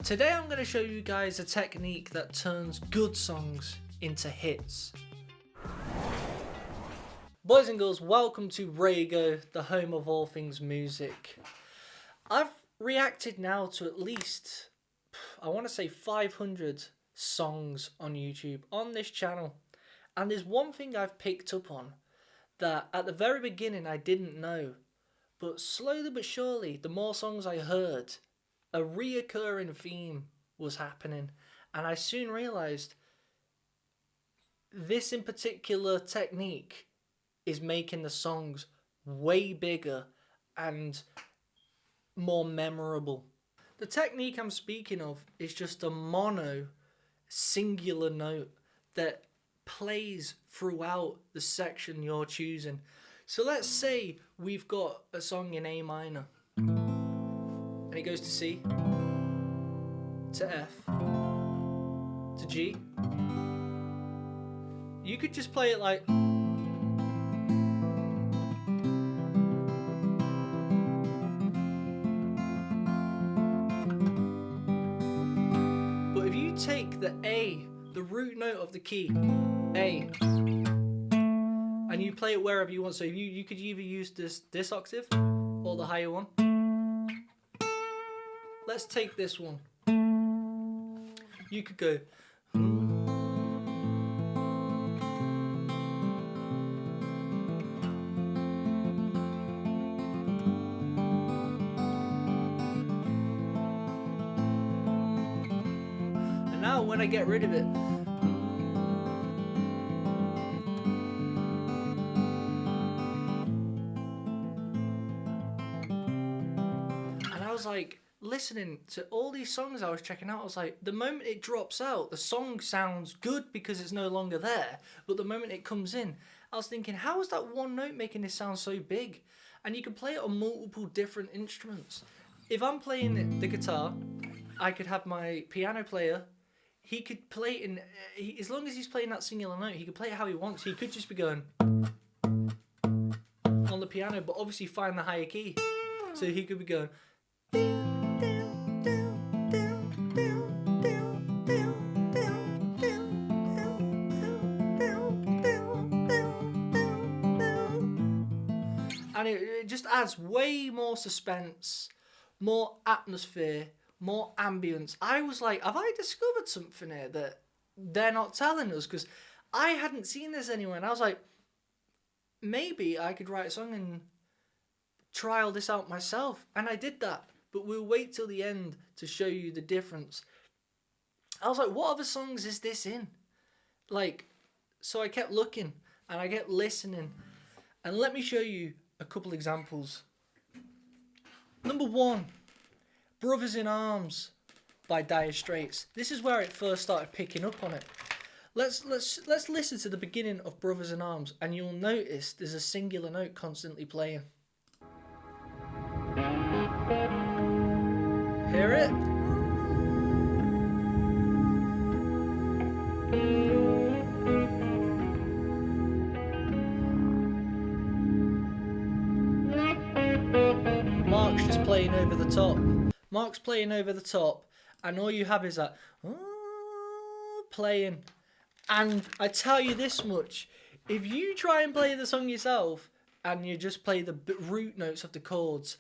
Today I'm going to show you guys a technique that turns good songs into hits. Boys and girls, welcome to Raygo, the home of all things music. I've reacted now to at least, I want to say 500 songs on YouTube on this channel. And there's one thing I've picked up on that at the very beginning I didn't know. But slowly but surely, the more songs I heard, a reoccurring theme was happening. And I soon realised this in particular technique is making the songs way bigger and more memorable. The technique I'm speaking of is just a mono singular note that plays throughout the section you're choosing. So let's say we've got a song in A minor and it goes to C, to F, to G. You could just play it like, but if you take the A, the root note of the key, A, and you play it wherever you want, so you could either use this octave or the higher one. Let's take this one. You could go, and now when I get rid of it, and I was like, listening to all these songs I was checking out, I was like, the moment it drops out, the song sounds good because it's no longer there. But the moment it comes in, I was thinking, how is that one note making this sound so big? And you can play it on multiple different instruments. If I'm playing the guitar, I could have my piano player. He could play it in, as long as he's playing that singular note, he could play it how he wants. He could just be going on the piano, but obviously find the higher key. So he could be going, and it just adds way more suspense, more atmosphere, more ambience. I was like, have I discovered something here that they're not telling us? Because I hadn't seen this anywhere. And I was like, maybe I could write a song and trial this out myself. And I did that. But we'll wait till the end to show you the difference. I was like, what other songs is this in? Like, so I kept looking and I kept listening. And let me show you a couple examples. Number one, Brothers in Arms by Dire Straits. This is where it first started picking up on it. Let's listen to the beginning of Brothers in Arms and you'll notice there's a singular note constantly playing. Hear it? Mark's just playing over the top. Mark's playing over the top, and all you have is that playing. And I tell you this much, if you try and play the song yourself and you just play the root notes of the chords,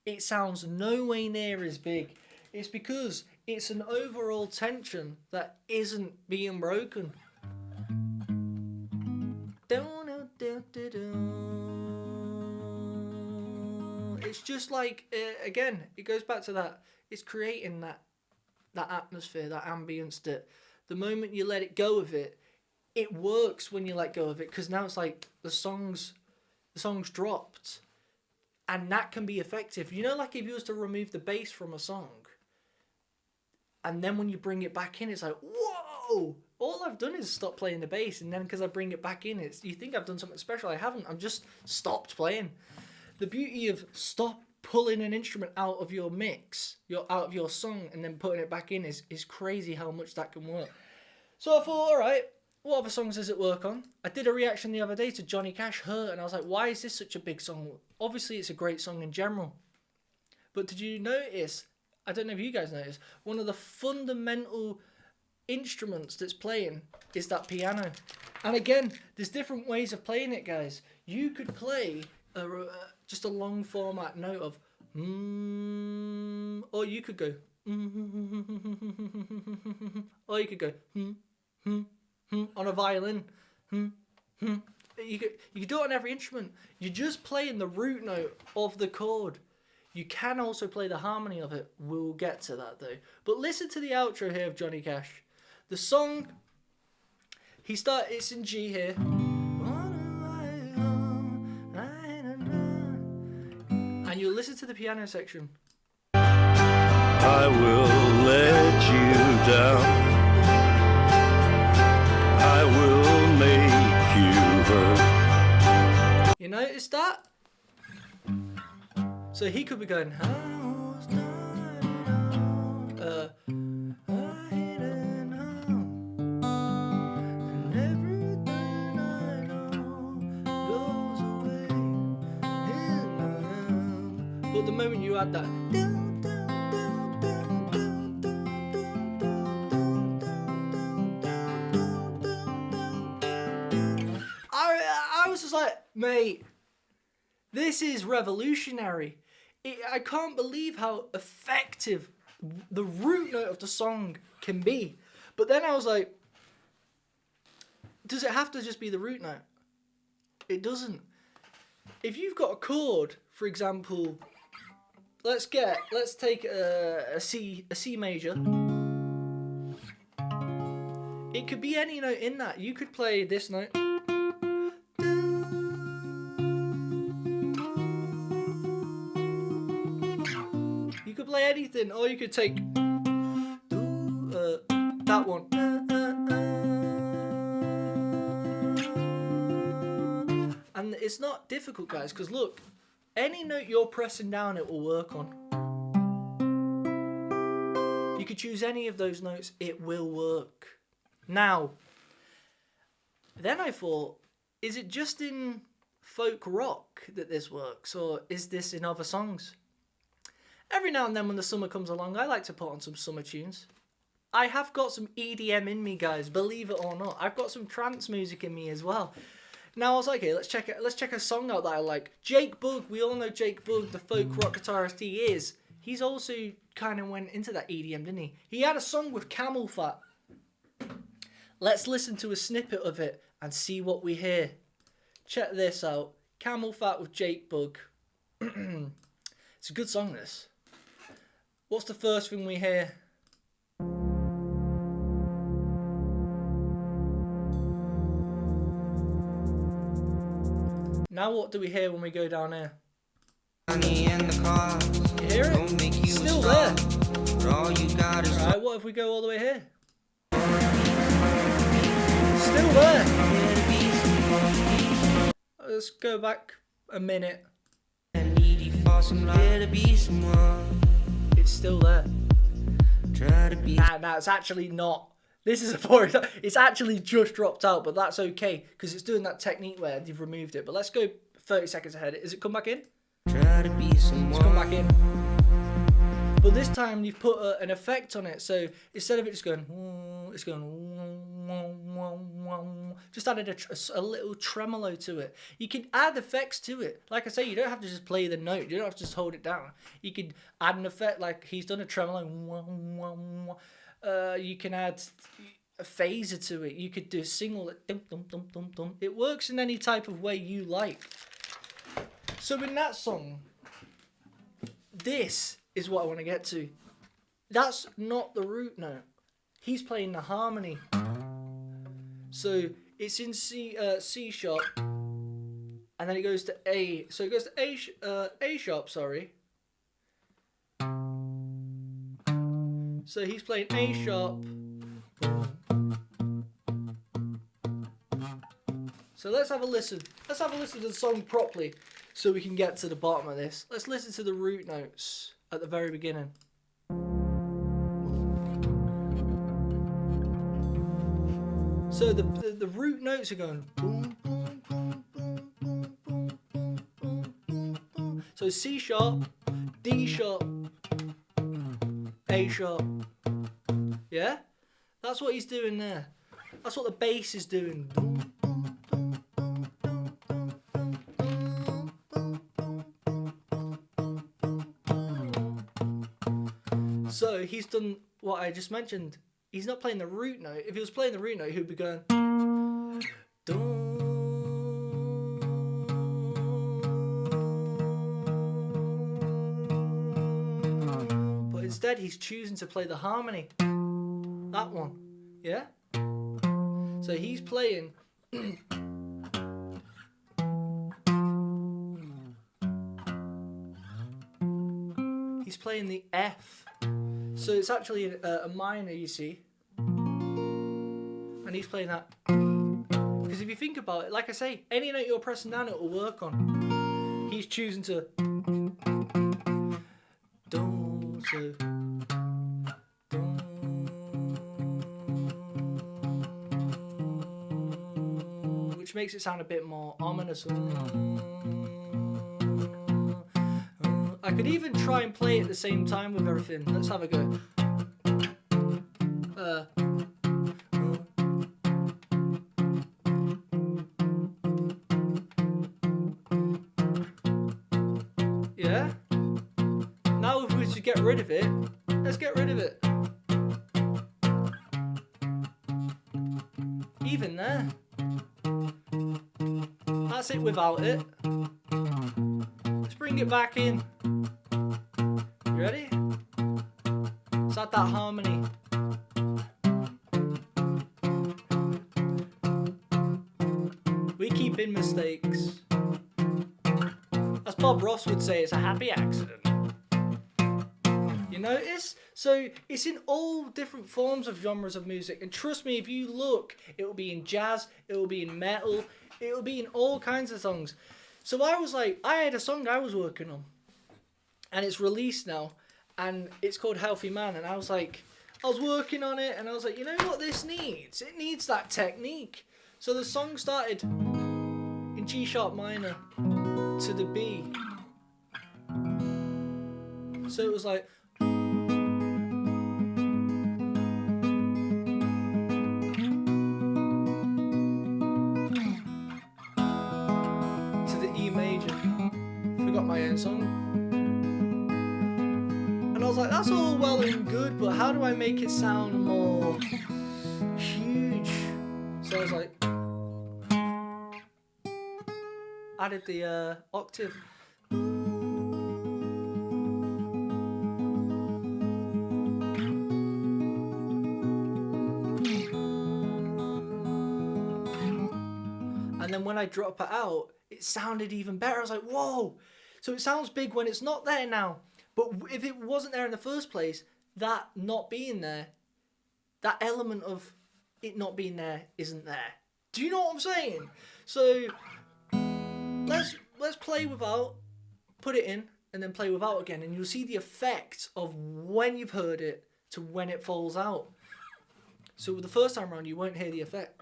it sounds no way near as big. It's because it's an overall tension that isn't being broken. It's just like, again, it goes back to that. It's creating that atmosphere, that ambience, that the moment you let it go of it, it works when you let go of it, because now it's like the song's dropped, and that can be effective. You know, like if you was to remove the bass from a song, and then when you bring it back in, it's like, whoa! All I've done is stop playing the bass, and then because I bring it back in, you think I've done something special. I haven't. I've just stopped playing. The beauty of stop pulling an instrument out of your mix, out of your song, and then putting it back in is crazy how much that can work. So I thought, all right, what other songs does it work on? I did a reaction the other day to Johnny Cash, Hurt, and I was like, why is this such a big song? Obviously, it's a great song in general. But did you notice I don't know if you guys notice, one of the fundamental instruments that's playing is that piano. And again, there's different ways of playing it, guys. You could play just a long format note of or you could go or you could go on a violin. You could do it on every instrument. You're just playing the root note of the chord. You can also play the harmony of it. We'll get to that though. But listen to the outro here of Johnny Cash. The song, it's in G here. And you listen to the piano section. I will let you down. I will make you hurt. You notice that? So he could be going, but the moment you add that, I was just like, mate, this is revolutionary. I can't believe how effective the root note of the song can be. But then I was like, does it have to just be the root note? It doesn't. If you've got a chord, for example, let's take a C major. It could be any note in that. You could play this note. You could play anything, or you could take that one. And it's not difficult, guys, because look, any note you're pressing down, it will work on. You could choose any of those notes, it will work. Now, then I thought, is it just in folk rock that this works, or is this in other songs? Every now and then when the summer comes along, I like to put on some summer tunes. I have got some EDM in me, guys, believe it or not. I've got some trance music in me as well. Now I was like, okay, let's check a song out that I like. Jake Bugg, we all know Jake Bugg, the folk rock guitarist he is. He's also kind of went into that EDM, didn't he? He had a song with Camel Fat. Let's listen to a snippet of it and see what we hear. Check this out. Camel Fat with Jake Bugg. It's a good song, this. What's the first thing we hear? Now what do we hear when we go down here? You hear it? Still there. Alright, what if we go all the way here? Still there. Let's go back a minute. It's still there. Nah, it's actually not. This is a boring. It's actually just dropped out, but that's okay because it's doing that technique where they've removed it. But let's go 30 seconds ahead. Is it come back in? It's come back in. But this time you've put an effect on it, so instead of it just going, it's going. Just added a little tremolo to it. You can add effects to it. Like I say, you don't have to just play the note. You don't have to just hold it down. You could add an effect like he's done a tremolo. You can add a phaser to it. You could do a single. It works in any type of way you like. So in that song, this is what I want to get to. That's not the root note. He's playing the harmony. So it's in C sharp, and then it goes to A. So it goes to A sharp. Sorry. So he's playing A sharp. So let's have a listen. Let's have a listen to the song properly so we can get to the bottom of this. Let's listen to the root notes at the very beginning. So the root notes are going boom, boom, boom, boom, boom, boom, boom, boom, boom, boom. So C sharp, D sharp, A sharp. Yeah? That's what he's doing there. That's what the bass is doing. So he's done what I just mentioned. He's not playing the root note. If he was playing the root note, he would be going. But instead, he's choosing to play the harmony. That one. Yeah? So he's playing. He's playing the F. So it's actually a minor, you see. And he's playing that. Because if you think about it, like I say, any note you're pressing down, it will work on. He's choosing to. Which makes it sound a bit more ominous. I could even try and play it at the same time with everything. Let's have a go. Yeah? Now if we were to get rid of it, let's get rid of it. Even there. That's it without it. Let's bring it back in. You ready? Let's add that harmony. We keep in mistakes. As Bob Ross would say, it's a happy accident. You notice? So it's in all different forms of genres of music. And trust me, if you look, it will be in jazz, it will be in metal, it will be in all kinds of songs. So I was like, I had a song I was working on. And it's released now. And it's called Healthy Man. And I was working on it. And I was like, you know what this needs? It needs that technique. So the song started in G sharp minor to the B. So it was like. To the E major. Forgot my own song. And I was like, that's all well and good, but how do I make it sound more huge? So I was like, added the octave. And then when I drop it out, it sounded even better. I was like, whoa. So it sounds big when it's not there now. But if it wasn't there in the first place, that not being there, that element of it not being there isn't there. Do you know what I'm saying? So let's play without, put it in, and then play without again. And you'll see the effect of when you've heard it to when it falls out. So the first time around, you won't hear the effect.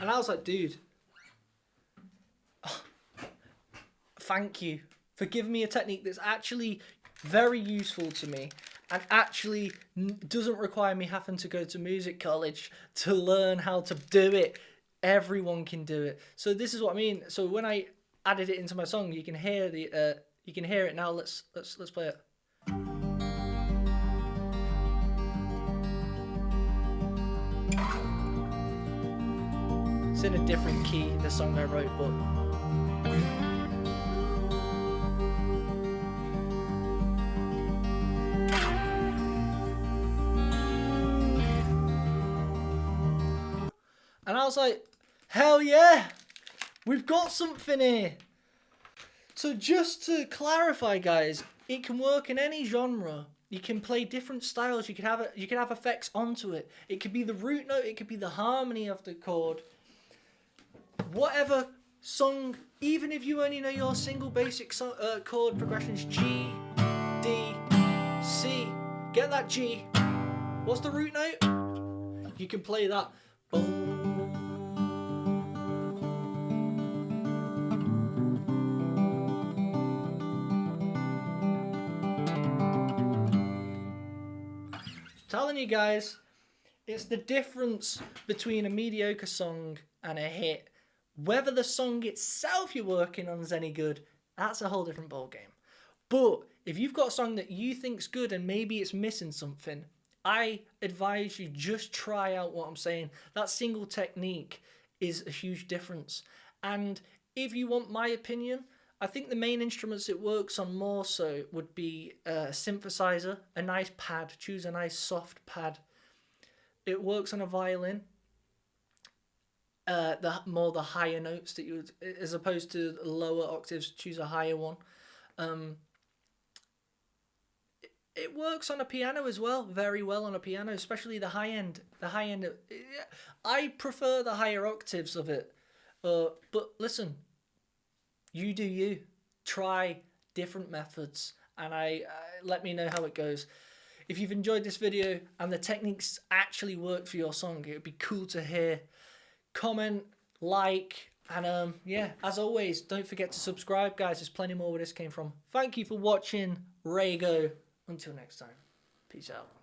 And I was like, dude, thank you for giving me a technique that's actually very useful to me and actually doesn't require me having to go to music college to learn how to do it. Everyone can do it. So this is what I mean. So when I added it into my song, you can hear it now. Let's play it. It's in a different key, the song I wrote, but and I was like, hell yeah, we've got something here. So just to clarify, guys, it can work in any genre. You can play different styles. You can have effects onto it. It could be the root note. It could be the harmony of the chord. Whatever song, even if you only know your single basic chord progressions, G, D, C, get that G. What's the root note? You can play that. Boom. Telling you guys, it's the difference between a mediocre song and a hit. Whether the song itself you're working on is any good, that's a whole different ballgame. But if you've got a song that you think's good and maybe it's missing something, I advise you just try out what I'm saying. That single technique is a huge difference. And if you want my opinion, I think the main instruments it works on more so would be a synthesizer, a nice pad. Choose a nice soft pad. It works on a violin. The higher notes that you would, as opposed to lower octaves, choose a higher one. It works on a piano as well, very well on a piano, especially the high end. I prefer the higher octaves of it. But listen, you do you. Try different methods, and let me know how it goes. If you've enjoyed this video and the techniques actually work for your song, it would be cool to hear. Comment, like, and yeah, as always, don't forget to subscribe, guys. There's plenty more where this came from. Thank you for watching. Raygo. Until next time, peace out.